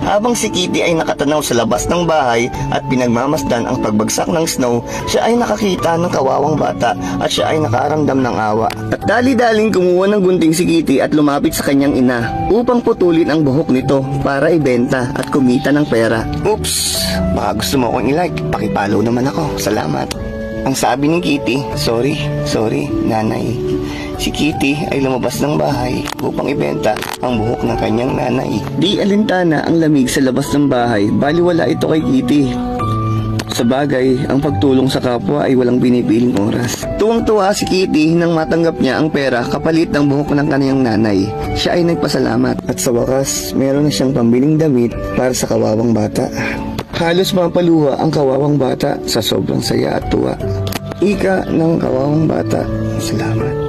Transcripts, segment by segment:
Habang si Kitty ay nakatanaw sa labas ng bahay at pinagmamasdan ang pagbagsak ng snow, siya ay nakakita ng kawawang bata at siya ay nakaramdam ng awa. At dali-daling kumuha ng gunting si Kitty at lumapit sa kanyang ina upang putulin ang buhok nito para ibenta at kumita ng pera. Oops! Baka gusto mo akong i-like, pakipollow naman ako. Salamat. Ang sabi ni Kitty, sorry, nanay. Si Kitty ay lumabas ng bahay upang ibenta ang buhok ng kanyang nanay. Di alintana ang lamig sa labas ng bahay, baliwala ito kay Kitty. Sa bagay, ang pagtulong sa kapwa ay walang binipiling oras. Tuwang-tuwa si Kitty nang matanggap niya ang pera kapalit ng buhok ng kanyang nanay. Siya ay nagpasalamat at sa wakas, meron na siyang pambiling damit para sa kawawang bata. Halos mapaluha ang kawawang bata sa sobrang saya at tuwa. Ika ng kawawang bata, salamat.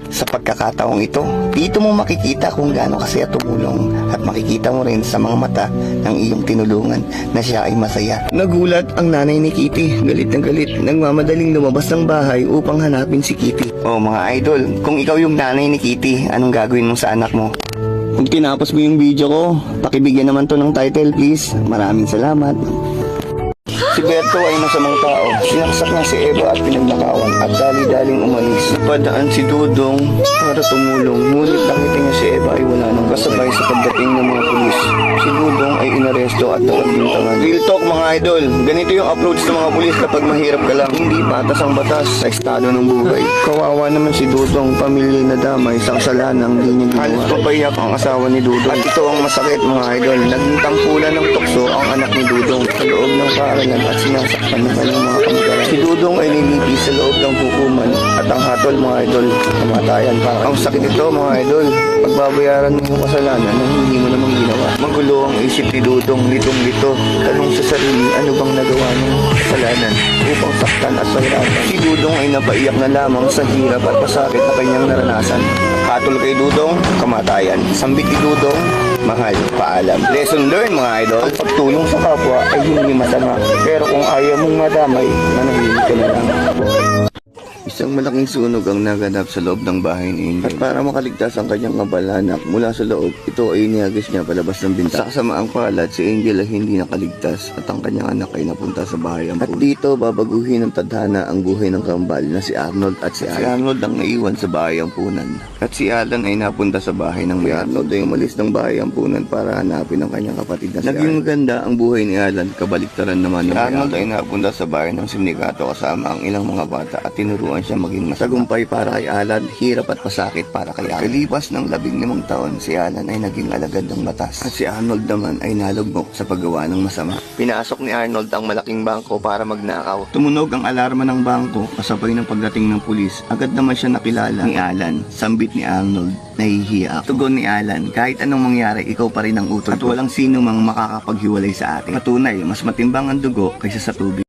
Sa pagkakataong ito, dito mo makikita kung gaano kasaya tumulong at makikita mo rin sa mga mata ng iyong tinulungan na siya ay masaya. Nagulat ang nanay ni Kitty, galit na galit, nagmamadaling lumabas ng bahay upang hanapin si Kitty. Oh mga idol, kung ikaw yung nanay ni Kitty, anong gagawin mo sa anak mo? Kung tinapos mo yung video ko, pakibigyan naman to ng title please. Maraming salamat. Si Berto ay masamang tao. Sinaksak niya si Eva at pinagnakawan at dali-daling umalis. Padaan si Dudong para tumulong. Ngunit nakita niya si Eva ay wala nang kasabay sa pagdating ng mga pulis. Si Dudong ay inaresto at nakagbintangan. Real talk mga idol, ganito yung approach ng mga pulis kapag mahirap ka lang. Hindi patas ang batas sa estado ng buhay. Kawawa naman si Dudong, pamilya na damay sa kasalanang hindi niya ginawa. Halos papayak ang asawa ni Dudong. At ito ang masakit mga idol, naging tampulan ng tukso ang anak ni Dudong sa loob ng paaralan at sinasaktan ng kanyang mga kamag-aral. Si Dudong ay nilipis sa loob ng hukuman at ang hatol mga idol, kamatayan pa. Ang sakit nito mga idol, pagbabayaran mo yung kasalanan na hindi mo namang ginawa. Magulo ang isip ni Dudong, litong-lito, tanong sa sarili ano bang nagawa ng kasalanan upang saktan at pahirapan. Si Dudong ay napaiyak na lamang sa hirap at pasakit na kanyang naranasan. Hatol kay Dudong, kamatayan. Sambit ni Dudong, mahal, paalam. Lesson learned mga idol, ang pagtulong sa kapwa ay hindi masama. Pero kung ayaw mong madamay, manahimik ka na lang. Isang malaking sunog ang naganap sa loob ng bahay ni Angel. At para makaligtas ang kanyang kabalanak mula sa loob, ito ay inihagis niya palabas ng bintana. Sa kasamaang palad, si Angel ay hindi nakaligtas at ang kanyang anak ay napunta sa bahay ang At dito, babaguhin ng tadhana ang buhay ng kambal na si Arnold at si Alan. Si Arnold ang naiwan sa bahay ampunan. At si Alan ay napunta sa bahay ng may Arnold ay umalis ng bahay ampunan para hanapin ang kanyang kapatid na si Alan. Naging maganda ang buhay ni Alan, kabaliktaran naman ng Arnold ay napunta sa bahay ng sindikato kasama ang ilang mga bata at tinuruan siya maging matagumpay para kay Alan, hirap at pasakit para kay Alan. Kalipas ng 15 taon, si Alan ay naging alagad ng batas at si Arnold naman ay nalugmok sa paggawa ng masama. Pinasok ni Arnold ang malaking bangko para magnakaw. Tumunog ang alarma ng bangko kasabay ng pagdating ng pulis. Agad naman siya nakilala ni Alan. Sambit ni Arnold, nahihiya ako. Tugon ni Alan, kahit anong mangyari, ikaw pa rin ang utol at walang sino mang makakapaghiwalay sa atin. Patunay, mas matimbang ang dugo kaysa sa tubig.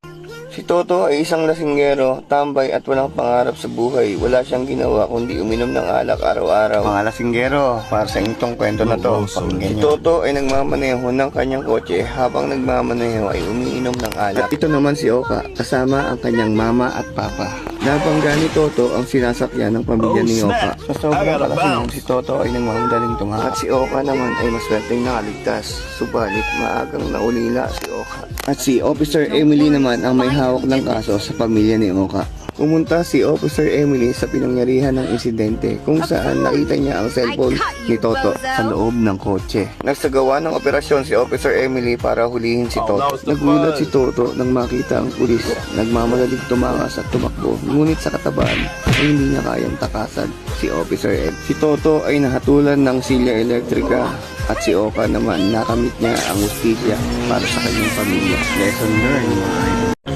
Si Toto ay isang lasinggero, tambay at walang pangarap sa buhay. Wala siyang ginawa kundi uminom ng alak araw-araw. Mga lasinggero, para sa itong kwento na to, si Toto ay nagmamaneho ng kanyang kotse habang nagmamaneho ay umiinom ng alak. At ito naman si Oka, kasama ang kanyang mama at papa. Nabangga ni Toto ang sinasakyan ng pamilya ni Oka. Sa sobrang kalasingan, si Toto ay nagmamadaling tumakas. At si Oka naman ay maswerteng nakaligtas. Subalit maagang naulila si Oka. At si Officer Emily naman ang may hawak ng kaso sa pamilya ni Oka. Pumunta si Officer Emily sa pinangyarihan ng insidente kung saan nakita niya ang cellphone ni Toto sa loob ng kotse. Nagsagawa ng operasyon si Officer Emily para hulihin si Toto. Nagulat si Toto nang makita ang pulis. Nagmamadaling tumakas at tumakbo, ngunit sa katabaan ay hindi niya kayang takasan si Officer Ed. Si Toto ay nahatulan ng silya elektrika at si Oka naman nakamit niya ang hustisya para sa kanyang pamilya. Lesson learned.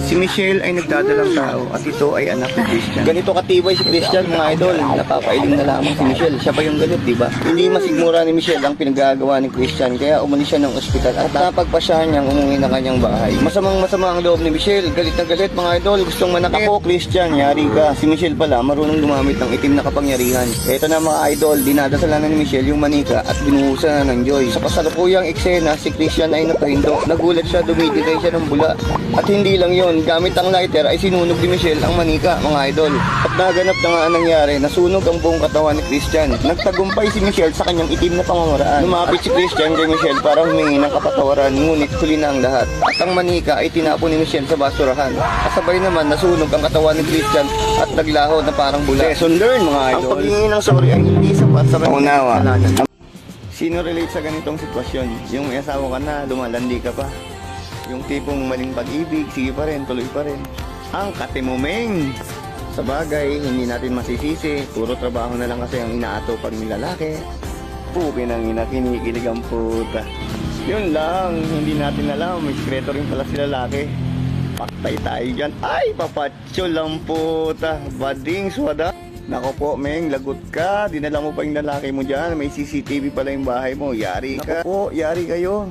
Si Michelle ay nagdadalang tao at ito ay anak ni Christian. Ganito katibay si Christian mga idol, napapailing na lamang si Michelle. Siya pa yung ganit, diba? Hindi masigmura ni Michelle ang pinagagawa ni Christian kaya umalis siya ng ospital at napagpasyahan niyang umuwi ng kanyang bahay. Masama ang loob ni Michelle, galit na galit mga idol, gustong manakit. Ako Christian, yari ka. Si Michelle pala marunong gumamit ng itim na kapangyarihan. Ito na mga idol, dinadasalan na ni Michelle yung manika at binuhusan na ng joy. Sa kasalukuyang eksena, si Christian ay napahindo. Nagulat siya, dumidikay siya ng bula. At hindi lang yon, ngayon, gamit ang lighter ay sinunog ni Michelle ang manika, mga idol. At naganap na nga ang nangyari, nasunog ang buong katawan ni Christian. Nagtagumpay si Michelle sa kanyang itim na pangangaraan. Lumapit si Christian kay Michelle para humingi ng kapatawaran, ngunit huli na ang lahat. At ang manika ay tinapon ni Michelle sa basurahan. Kasabay naman nasunog ang katawan ni Christian at naglaho na parang bula. Lesson learned, mga idol. Ang paghingi ng sorry ay hindi sapat sa pangunawa. Sino relate sa ganitong sitwasyon? Yung may asawa ka na, lumalandi ka pa. Yung tipong maling pag-ibig, sige pa rin, tuloy pa rin. Ang katimumeng! Sa bagay, hindi natin masisisi. Puro trabaho na lang kasi ang inaatupag ni lalaki. Pukin ang ina, kinikilig ang puta. Yun lang, hindi natin alam. May sekreto rin pala si lalaki. Paktay tayo dyan. Ay, papatso lang puta. Bading, swada. Nako po, Meng, lagot ka. Dinala mo pa yung lalaki mo dyan. May CCTV pala yung bahay mo. Yari ka. Nako po, yari kayo.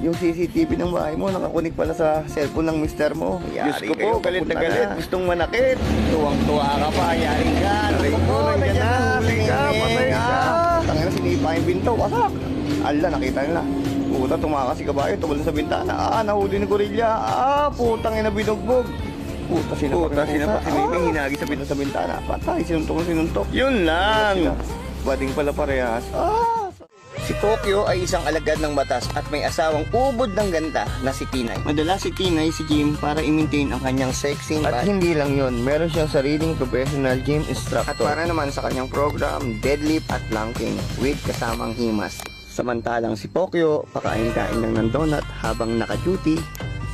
Yung CCTV ng bahay mo, nakakunik pala sa cellphone ng mister mo. Yari Diyos ko kayo, po, galit na galit. Gustong manakit. Tuwang-tuwa ka pa, yari ka. Nako po, nandiyan na. Patay ka. Tangina, sinipa yung binto. Wasak. Ala, nakita nila. Puta, tumakas si kabayo, tumalon sa bintana. Nahuli ni gorilla. Putang ina, binugbog. Puta, sinapak si Miming, hinagi sa bintana. Patay, sinuntok. Yun lang. Bading pala parehas. Si Pokyo ay isang alagad ng batas at may asawang ubod ng ganda na si Tinay. Madalas si Tinay si Jim para i-maintain ang kanyang sexy at hindi lang yon, meron siyang sariling professional gym instructor. At para naman sa kanyang program, deadlift at planking with kasamang himas. Samantalang si Pokyo, pakain-kain lang ng donut habang naka-duty.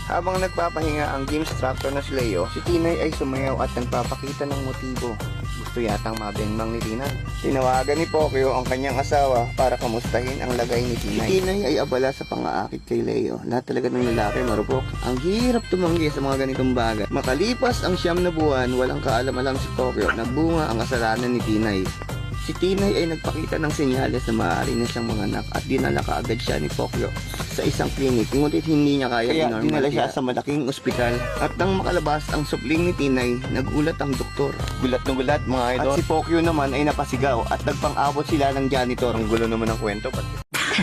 Habang nagpapahinga ang gym instructor na si Leo, si Tinay ay sumayaw at nagpapakita ng motibo. Gusto yatang mabengmang ni Tinay. Tinawagan ni Pokyo ang kanyang asawa para kamustahin ang lagay ni Tinay. Si Tinay ay abala sa pang-aakit kay Leo. Lahat talaga ng lalaki marupok. Ang hirap tumanggi sa mga ganitong bagay. Makalipas ang 9 na buwan, walang kaalam-alam si Pokyo. Nagbunga ang kasalanan ni Tinay. Si Tinay ay nagpakita ng senyales na maaari na siyang manganak at dinala kaagad siya ni Pokyo sa isang klinik, ngunit hindi niya kaya dinala siya sa malaking ospital. At nang makalabas ang supling ni Tinay, nagulat ang doktor. Gulat na gulat, mga idol. At si Pokyo naman ay napasigaw at nagpang-abot sila ng janitor. Ang gulo naman ng kwento.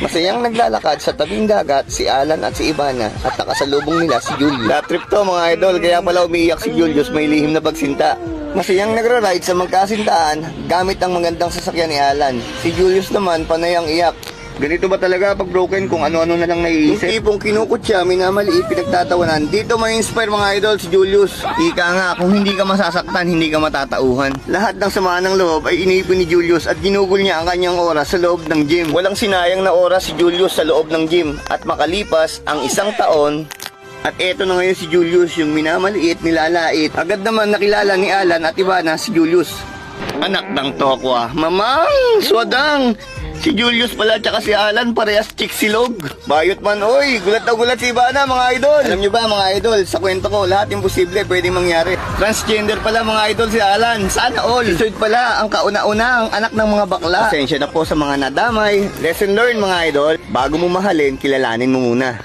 Masayang naglalakad sa tabing dagat si Alan at si Ivana at nakasalubong nila si Julius. That trip to, mga idol, kaya pala umiiyak si Julius, may lihim na pagsinta. Masayang nagra-ride sa magkasintaan gamit ang magandang sasakyan ni Alan. Si Julius naman panay ang iyak. Ganito ba talaga pag broken kung ano-ano na lang naiisip? Yung tipong kinukutya, minamaliit, pinagtatawanan. Dito may inspire mga idol si Julius. Ika nga, kung hindi ka masasaktan, hindi ka matatauhan. Lahat ng samaan ng loob ay iniipon ni Julius at ginugol niya ang kanyang oras sa loob ng gym. Walang sinayang na oras si Julius sa loob ng gym. At makalipas ang 1 taon, at eto na ngayon si Julius, yung minamaliit, nilalait. Agad naman nakilala ni Alan at Ivana si Julius. Anak ng tokwa, mamang, swadang. Si Julius pala tsaka si Alan, parehas chiksilog. Bayot man, oy, gulat na gulat si Ivana, mga idol. Alam nyo ba, mga idol, sa kwento ko, lahat imposible pwedeng mangyari. Transgender pala, mga idol, si Alan. Sana all. Si Soyd pala, ang kauna-una, ang anak ng mga bakla. Pasensya na po sa mga nadamay. Lesson learned, mga idol. Bago mo mahalin, kilalanin mo muna.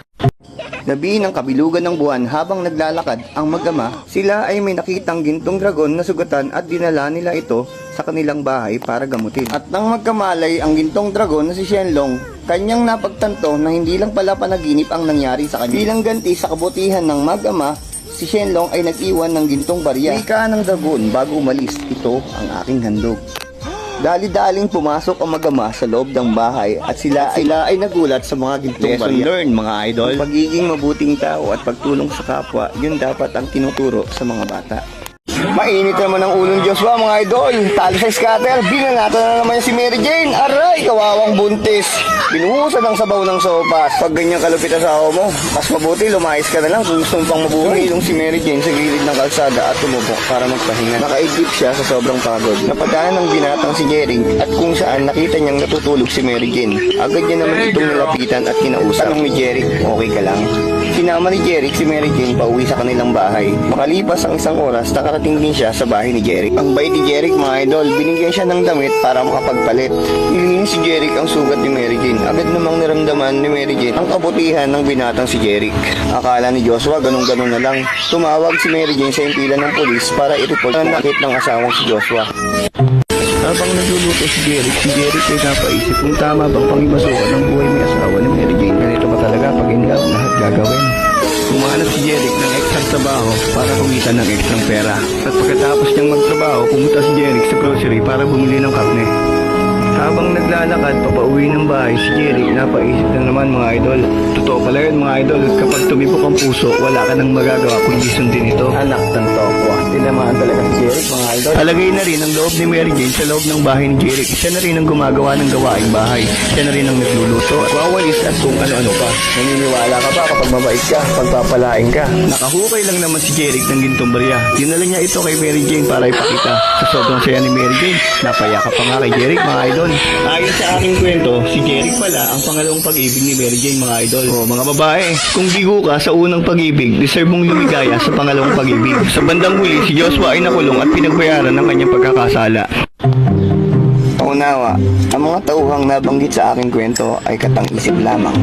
Gabi ng kabilugan ng buwan habang naglalakad ang mag-ama, sila ay may nakitang gintong dragon na sugatan at dinala nila ito sa kanilang bahay para gamutin. At nang magkamalay ang gintong dragon na si Shenlong, kanyang napagtanto na hindi lang pala panaginip ang nangyari sa kanya. Bilang ganti sa kabutihan ng mag-ama, si Shenlong ay nag-iwan ng gintong barya. Wika ng dragon bago umalis, ito ang aking handog. Dali-daling pumasok ang mag-ama sa loob ng bahay at sila ay nagulat sa mga gintong barya. Lesson learned, mga idol. Ang pagiging mabuting tao at pagtulong sa kapwa, yun dapat ang tinuturo sa mga bata. Mainit naman ang ulong Joshua, mga idol. Talo sa scatter, binanata na naman si Mary Jane. Aray, kawawang buntis. Binuhusan ang sabaw ng sopas. Pag ganyan kalupit ang sabaw mo, mas mabuti lumayas ka na lang kung gusto pang mabuhay. Ilong si Mary Jane sa gilid ng kalsada at tumubok para magpahinga. Nakaidlip siya sa sobrang pagod. Napadaan ng binatang si Jerry at kung saan nakita niyang natutulog si Mary Jane. Agad niya naman itong nilapitan at kinausap. Tanong ni Jerry, okay ka lang? Sinama ni Jerry si Mary Jane pauwi sa kanilang bahay. Makalipas ang 1 oras, nakarating din siya sa bahay ni Jerry. Ang bait ni Jerry, mga idol, binigyan siya ng damit para makapagpalit. Nilinis si Jerry ang sugat ni Mary Jane. Agad namang naramdaman ni Mary Jane ang kabutihan ng binatang si Jerry. Akala ni Joshua ganun-ganun na lang. Tumawag si Mary Jane sa impilan ng pulis para i-report ang nakit ng asawang si Joshua. Habang nagluluto si Jerry ay napaisip kung tama bang pangimasukan ng buhay ni asawa ni Mary Jane. Ganito ba talaga pag in love, lahat gagawin? Kumahanap si Jeric ng extra trabaho para pagpapawitan ng ekstrang pera. At pagkatapos niyang magtrabaho, pumunta si Jeric sa grocery para bumili ng karne. Habang naglalakad papauwi ng bahay si Jeric, napaisip na naman mga idol. Totoo pala yun mga idol, kapag tumibok ang puso, wala ka nang magagawa kundi sundin ito. Anak ng tokwa, tinamaan talaga si Jeric mga idol. Alagay na rin ang loob ni Mary Jane sa loob ng bahay ni Jeric. Siya na rin ang gumagawa ng gawaing bahay. Siya na rin ang nagluluto at wawalis at kung ano-ano pa. Naniniwala ka ba kapag mabait ka, pagpapalain ka? Nakahukay lang naman si Jeric ng gintong barya. Dinala niya ito kay Mary Jane para ipakita. Sa sobrang saya ni Mary Jane, napayakap pa nga kay Jeric mga idol. Ayon sa aking kwento, si Jeric pala ang pangalawang pag-ibig ni Mary Jane mga idol. O mga babae, kung bigo ka sa unang pag-ibig, deserve mong lumigaya sa pangalawang pag-ibig. Sa bandang huli, si Joshua ay nakulong at pinagbayaran ng kanyang pagkakasala. Unawa, ang mga tauhang nabanggit sa aking kwento ay katang-isip lamang.